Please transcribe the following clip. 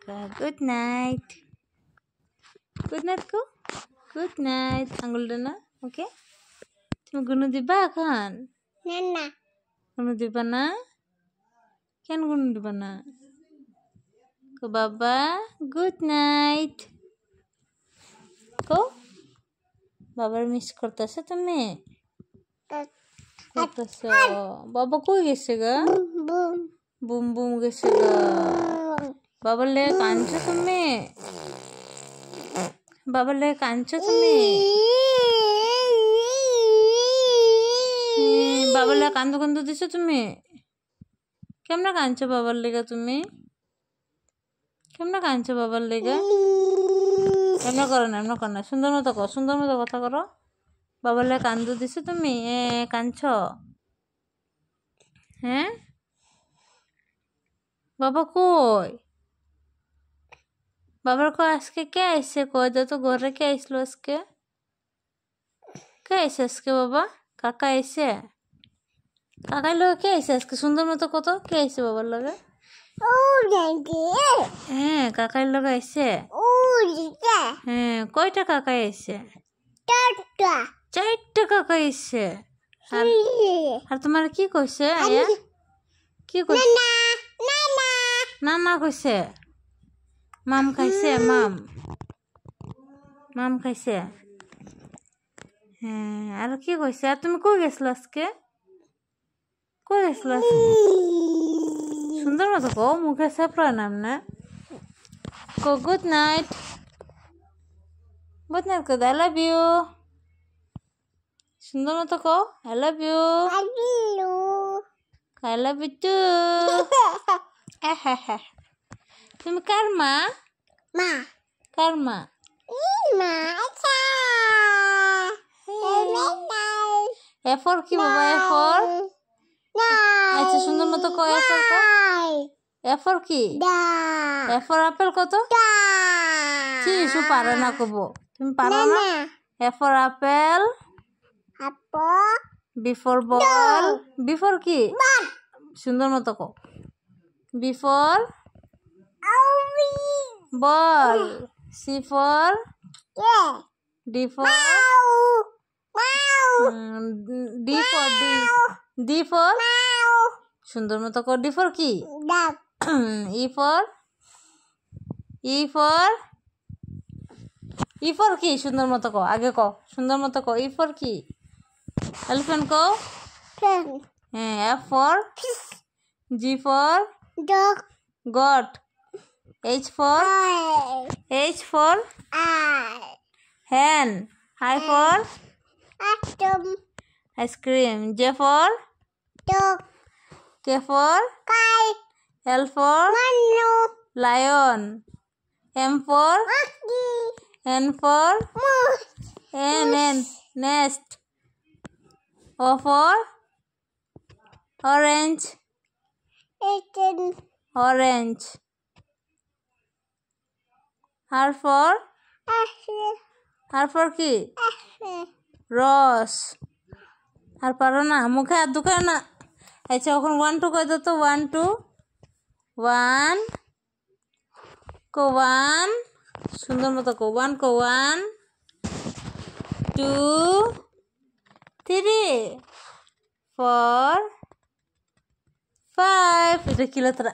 good night কো good night আঙুলটা না ওকে তুমি গুনু দিবা এখন না গুনু দিবা না কেন গুনু দিবা না কো বাবা গুড নাইট কো বাবার মিস করতেছো তুমি করতেছো বাবা কই গেছে গা বুম বুম গেছে গা বাবার লেগে কাঁদছো তুমি বাবার লেগে কাঁদছো তুমি বাবার লেগে কান্দো দিছো তুমি কেমন কাঁদছো বাবার লেগে তুমি কেমন কাঁদছো বাবার লেগে এমন করো না সুন্দর মতো কথা করো বাবার লেগে কান্দো দিছো তুমি কাঁদছো হ্যাঁ বাবা কই বাবার কো আজকে কে আইসে কই দাও তো ঘরে কে আইসলো আজকে কে আইসে আজকে বাবা কাকা আইসে কাকার লগে কে আইসে আজকে সুন্দর মতো কত কে আইসে বাবার লগে হ্যাঁ কাকার লগে আইসে হ্যাঁ কয়টা কাকা আইসে চারটা কাকা আইসে আর তোমার কি কইছে আয়া কি কইছে নানা কইছে মাম খাইছে মাম খাইছে হ্যাঁ আর কি কইছে আর তুমি কই গেছিল আজকে সুন্দর মতো কো মুখে সেপড়া নাম না কো গুড নাইট কো আই লাভ ইউ সুন্দর মতো কো আই লাভ ইউ টু তুমি কার মা কার মা এফর কি বাবা এফর আচ্ছা সুন্দর মতো কো এফর কি এফর আপেল কত চিশু পারে না কব তুমি পারো না A for apple B for ball B for কি সুন্দর মতো কো B for ball C for D for D for সুন্দর মতো কর ডি ফর কি ই ফর কি সুন্দর মতো কো আগে কো সুন্দর মতো কো ই ফর কি এলিফ্যান্ট কো হ্যাঁ F for G for goat H for hen I for ice cream J for K for L for lion M for N for nest O for orange আর for কি রস আর পারো না মুখে আর দুখায় না আচ্ছা এখন 1 2 কই দাও তো 1 2 1 কো 1 সুন্দর মতো কো 1 কো 1 2 3 4 5 এটা কিলো তোরা